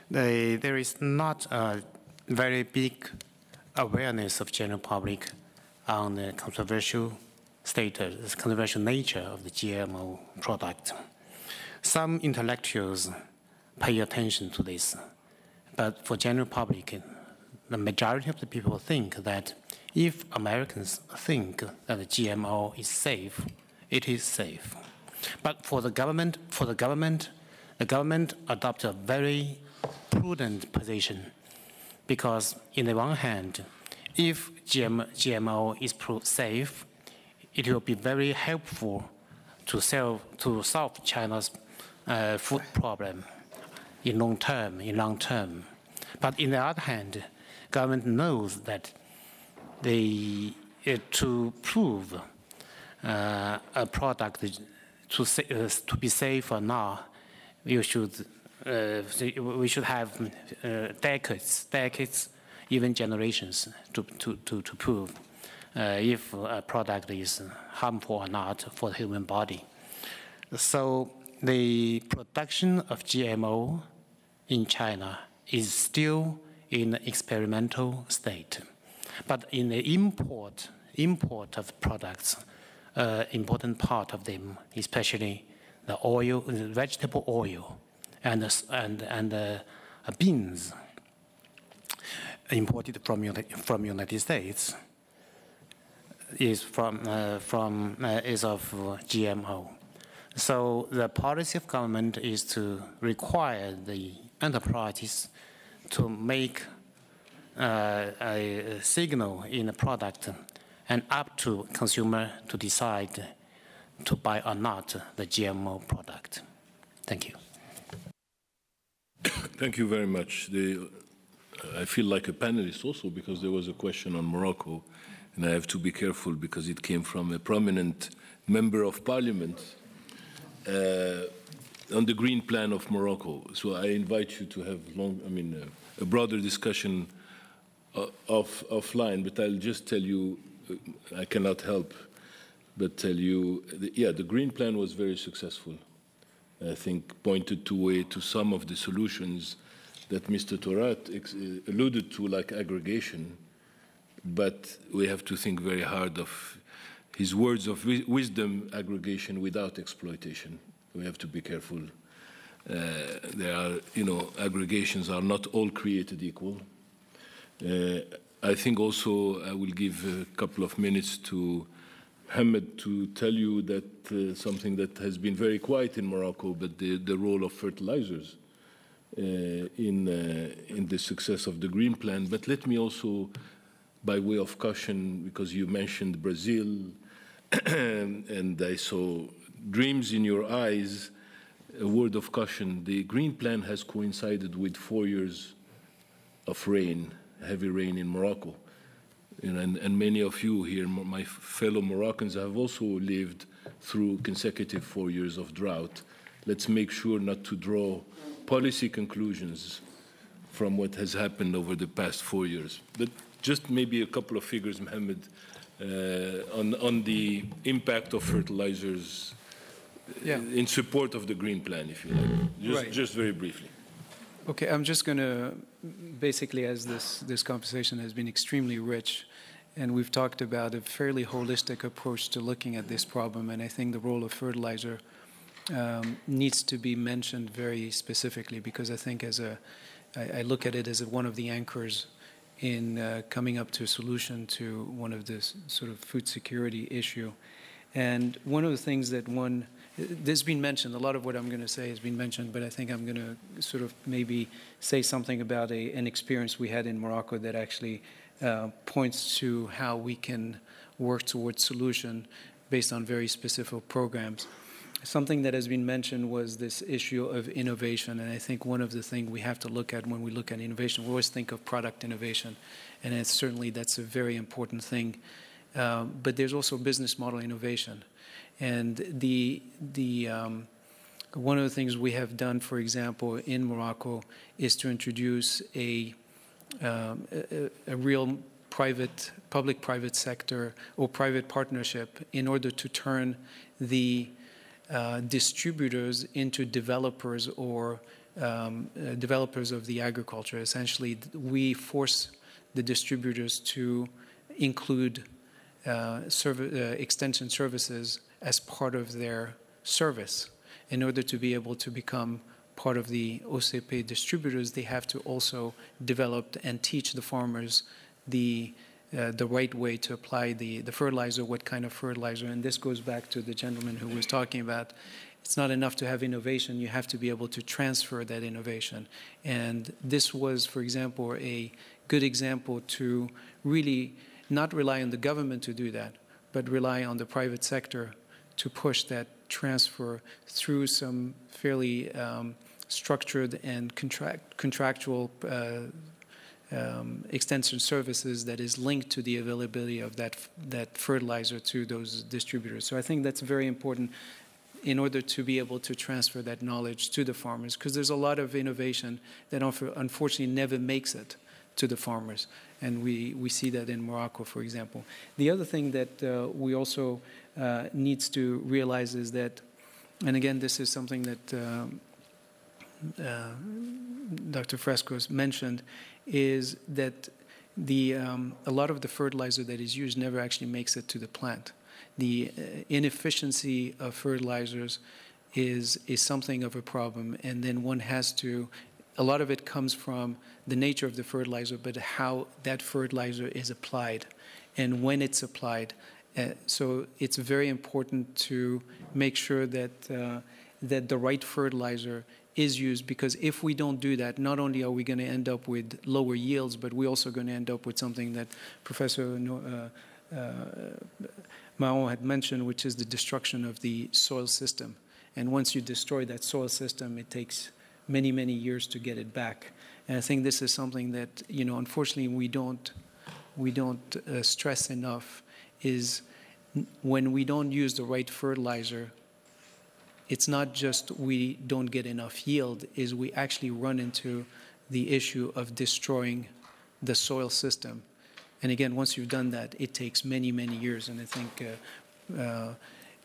there is not a very big awareness of general public on the controversial status, controversial nature of the GMO product. Some intellectuals pay attention to this, but for general public, the majority of the people think that if Americans think that the GMO is safe, it is safe. But for the government, the government adopts a very prudent position, because in the one hand, if GMO is proved safe, it will be very helpful to solve China's food problem in long term. But in the other hand, government knows that to prove a product to be safe or not, we should have decades, even generations to prove if a product is harmful or not for the human body. So the production of GMO in China is still in the experimental state. But in the import of products, important part of them, especially the oil, the vegetable oil, and beans imported from United States, is of GMO. So the policy of government is to require the enterprises to make a signal in the product, and up to consumer to decide to buy or not the GMO product. Thank you. Thank you very much. I feel like a panelist also, because there was a question on Morocco, and I have to be careful because it came from a prominent member of parliament on the green plan of Morocco. So I invite you to have a broader discussion offline, but I'll just tell you, I cannot help but tell you, the green plan was very successful. I think pointed to some of the solutions that Mr. Torat alluded to, like aggregation, but we have to think very hard of his words of wisdom, aggregation without exploitation. We have to be careful. There are, aggregations are not all created equal. I think also I will give a couple of minutes to Mohamed to tell you that something that has been very quiet in Morocco, but the role of fertilizers in the success of the Green Plan. But let me also, by way of caution, because you mentioned Brazil, and I saw dreams in your eyes, a word of caution. The Green Plan has coincided with 4 years of rain, heavy rain in Morocco. And many of you here, my fellow Moroccans, have also lived through consecutive 4 years of drought. Let's make sure not to draw policy conclusions from what has happened over the past 4 years. But just maybe a couple of figures, Mohamed, on the impact of fertilizers in support of the Green Plan, if you like. Just very briefly. Okay, I'm just going to, basically, as this conversation has been extremely rich, and we've talked about a fairly holistic approach to looking at this problem, and I think the role of fertilizer needs to be mentioned very specifically, because I think I look at it as one of the anchors in coming up to a solution to one of this sort of food security issue. And one of the things that this has been mentioned, a lot of what I'm going to say has been mentioned, but I think I'm going to sort of maybe say something about an experience we had in Morocco that actually points to how we can work towards solution based on very specific programs. Something that has been mentioned was this issue of innovation, and I think one of the things we have to look at when we look at innovation, we always think of product innovation, and that's a very important thing. But there's also business model innovation. And one of the things we have done, for example, in Morocco, is to introduce a real public-private sector or private partnership in order to turn the distributors into developers or developers of the agriculture. Essentially, we force the distributors to include extension services as part of their service. In order to be able to become part of the OCP distributors, they have to also develop and teach the farmers the right way to apply the fertilizer, what kind of fertilizer. And this goes back to the gentleman who was talking about, it's not enough to have innovation, you have to be able to transfer that innovation. And this was, for example, a good example to really not rely on the government to do that, but rely on the private sector to push that transfer through some fairly structured and contractual extension services that is linked to the availability of that fertilizer to those distributors. So I think that's very important in order to be able to transfer that knowledge to the farmers, because there's a lot of innovation that unfortunately never makes it to the farmers. And we see that in Morocco, for example. The other thing that we also needs to realize is that, and again, this is something that Dr. Frescos mentioned, is that a lot of the fertilizer that is used never actually makes it to the plant. The inefficiency of fertilizers is something of a problem, and then one has to, a lot of it comes from the nature of the fertilizer, but how that fertilizer is applied and when it's applied. So it's very important to make sure that that the right fertilizer is used, because if we don't do that, not only are we going to end up with lower yields, but we're also going to end up with something that Professor Mahon had mentioned, which is the destruction of the soil system. And once you destroy that soil system, it takes many, many years to get it back. And I think this is something that, you know, unfortunately we don't stress enough, is when we don't use the right fertilizer, it's not just we don't get enough yield, is we actually run into the issue of destroying the soil system. And again, once you've done that, it takes many, many years. And I think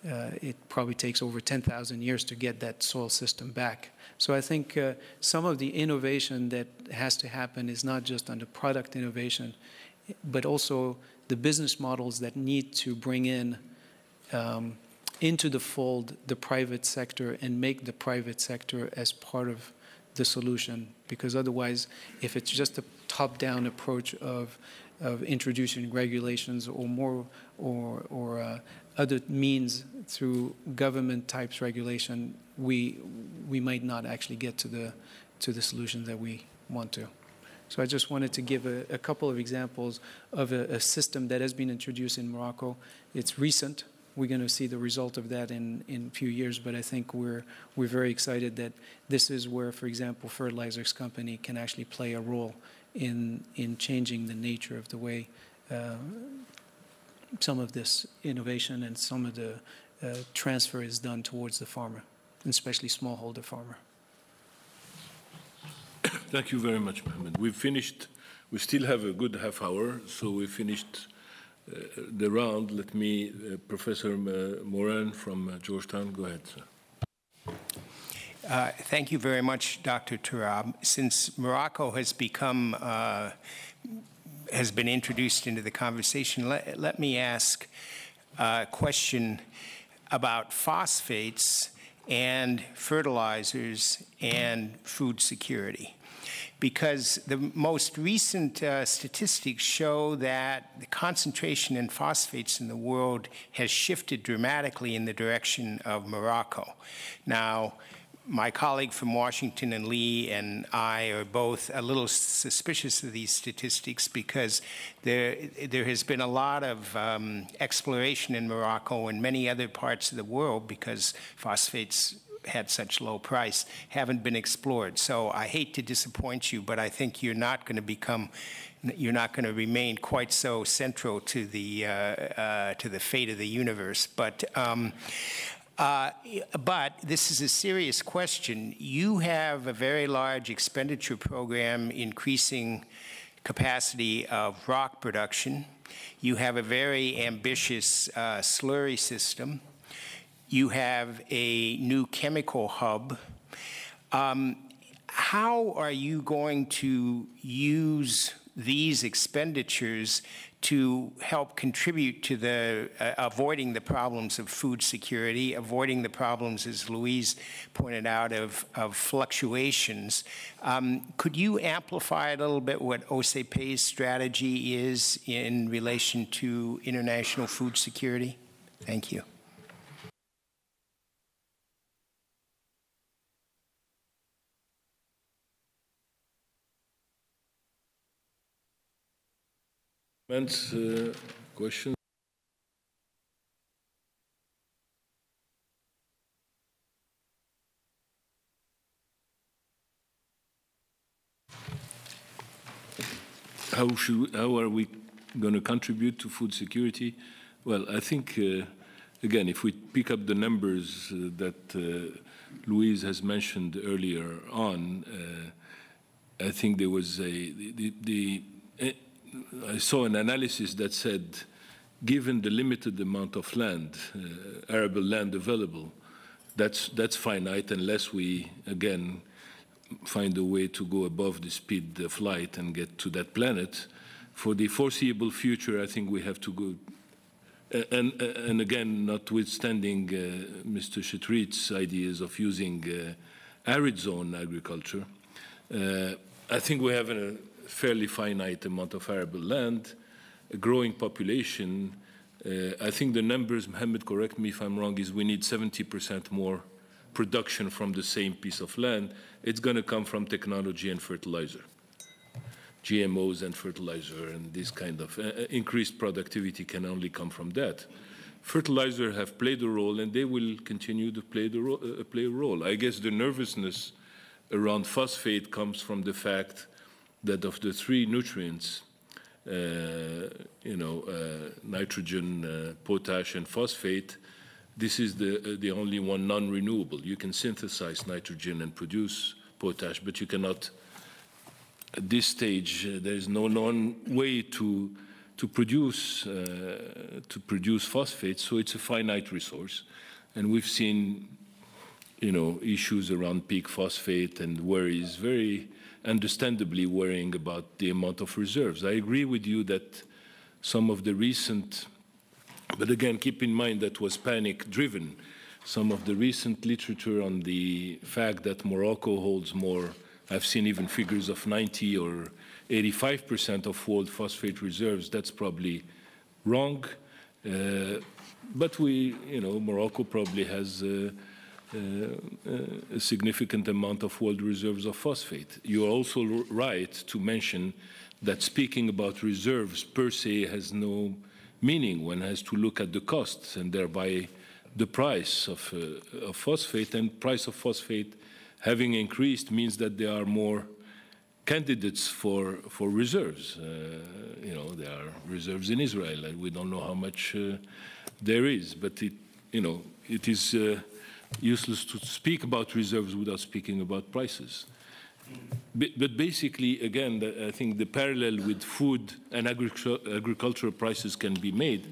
it probably takes over 10,000 years to get that soil system back. So I think some of the innovation that has to happen is not just on the product innovation, but also the business models that need to bring in into the fold the private sector and make the private sector as part of the solution. Because otherwise, if it's just a top-down approach of introducing regulations or more or other means through government types regulation, we might not actually get to the solution that we want to. So I just wanted to give a couple of examples of a system that has been introduced in Morocco. It's recent. We're going to see the result of that in a few years, but I think we're very excited that this is where, for example, Fertilizers Company can actually play a role in changing the nature of the way some of this innovation and some of the transfer is done towards the farmer, especially smallholder farmer. Thank you very much, Mohamed. We've finished. We still have a good half hour, so we finished the round. Let me, Professor Moran from Georgetown, go ahead, sir. Thank you very much, Dr. Tourab. Since Morocco has become, has been introduced into the conversation, let me ask a question about phosphates and fertilizers and food security. Because the most recent statistics show that the concentration in phosphates in the world has shifted dramatically in the direction of Morocco. Now, my colleague from Washington and Lee and I are both a little suspicious of these statistics because there has been a lot of exploration in Morocco and many other parts of the world because phosphates had such low price, haven't been explored. So I hate to disappoint you, but I think you're not going to remain quite so central to the fate of the universe. But this is a serious question. You have a very large expenditure program increasing capacity of rock production. You have a very ambitious slurry system. You have a new chemical hub. how are you going to use these expenditures to help contribute to the avoiding the problems of food security, avoiding the problems, as Louise pointed out, of fluctuations? Could you amplify a little bit what OCPE's strategy is in relation to international food security? Thank you. Questions? How are we going to contribute to food security? Well, I think, again, if we pick up the numbers that Louise has mentioned earlier on, I think there was I saw an analysis that said, given the limited amount of land, arable land available, that's finite unless we, again, find a way to go above the speed of light and get to that planet. For the foreseeable future, I think we have to go, and again, notwithstanding Mr. Shetrit's ideas of using arid zone agriculture, I think we have a fairly finite amount of arable land, a growing population. I think the numbers, Mohammed, correct me if I'm wrong, is we need 70% more production from the same piece of land. It's going to come from technology and fertilizer, GMOs and fertilizer, and this kind of increased productivity can only come from that. Fertilizer have played a role, and they will continue to play a role. I guess the nervousness around phosphate comes from the fact that of the three nutrients, nitrogen, potash, and phosphate, this is the only one non-renewable. You can synthesize nitrogen and produce potash, but you cannot, at this stage, there is no known way to produce phosphate, so it's a finite resource. And we've seen, issues around peak phosphate and worries, very understandably worrying about the amount of reserves. I agree with you that some of the recent, but again, keep in mind that was panic-driven. Some of the recent literature on the fact that Morocco holds more, I've seen even figures of 90 or 85% of world phosphate reserves. That's probably wrong. But Morocco probably has a significant amount of world reserves of phosphate. You are also right to mention that speaking about reserves per se has no meaning. One has to look at the costs and thereby the price of phosphate. And price of phosphate having increased means that there are more candidates for reserves. There are reserves in Israel, and we don't know how much there is. But it is useless to speak about reserves without speaking about prices. But basically, again, I think the parallel with food and agricultural prices can be made.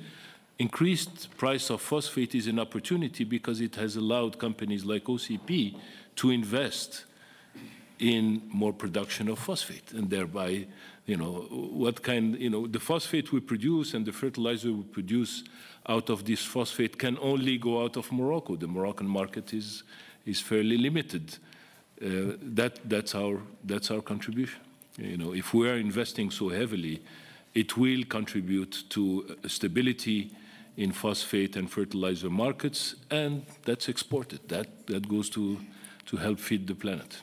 Increased price of phosphate is an opportunity because it has allowed companies like OCP to invest in more production of phosphate, and thereby, the phosphate we produce and the fertilizer we produce out of this phosphate can only go out of Morocco. The Moroccan market is fairly limited. That's our contribution. If we are investing so heavily, it will contribute to stability in phosphate and fertilizer markets, and that's exported. That goes to help feed the planet.